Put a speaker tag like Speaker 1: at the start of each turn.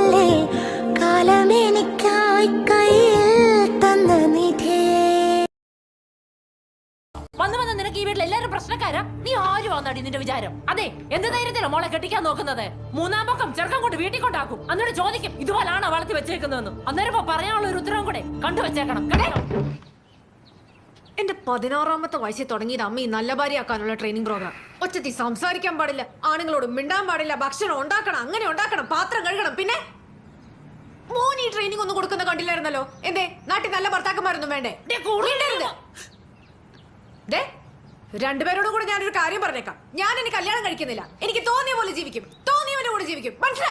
Speaker 1: തന്നതല്ലേ കാലമെനിക്കായി കയ്യിൽ തന്ന നിധേ.
Speaker 2: വന്ന് നിനക്ക് ഈ വീട്ടിൽ എല്ലാരും പ്രശ്നക്കാരാ? നീ ആരും വന്നാടി നിന്റെ വിചാരം? അതെ, എന്ത് ധൈര്യത്തിലോ മോളെ കെട്ടിക്കാൻ നോക്കുന്നത്? മൂന്നാം പക്കം ചെറുക്കം കൊണ്ട് വീട്ടിൽ കൊണ്ടാക്കും. എന്നിട്ട് ചോദിക്കും ഇതുപോലാണോ വളർത്തി വെച്ചേക്കുന്നതെന്ന്. അന്നേരം പറയാനുള്ള ഒരു ഉത്തരവും കൂടെ കണ്ടുവച്ചേക്കണം.
Speaker 3: എന്റെ 16ാമത്തെ വയസ്സിൽ തുടങ്ങിയത് അമ്മ ഈ നല്ല ഭാര്യയാക്കാനുള്ള ട്രെയിനിങ് പ്രോഗ്രാം. ഒച്ചത്തി സംസാരിക്കാൻ പാടില്ല, ആണുങ്ങളോട് മിണ്ടാൻ പാടില്ല, ഭക്ഷണം ഉണ്ടാക്കണം, അങ്ങനെ ഉണ്ടാക്കണം, പാത്രം കഴുകണം. പിന്നെ മോൻ ഈ ട്രെയിനിങ് ഒന്നും കൊടുക്കുന്ന കണ്ടില്ലായിരുന്നല്ലോ. എന്തേ നാട്ടിൽ നല്ല ഭർത്താക്കന്മാരൊന്നും വേണ്ടേ? രണ്ടുപേരോടും കൂടെ ഞാനൊരു കാര്യം പറഞ്ഞേക്കാം. ഞാൻ ഇനി കല്യാണം കഴിക്കുന്നില്ല. എനിക്ക് തോന്നിയ പോലെ ജീവിക്കും, തോന്നിയവന്റെ കൂടെ ജീവിക്കും. മനസ്സിലായി?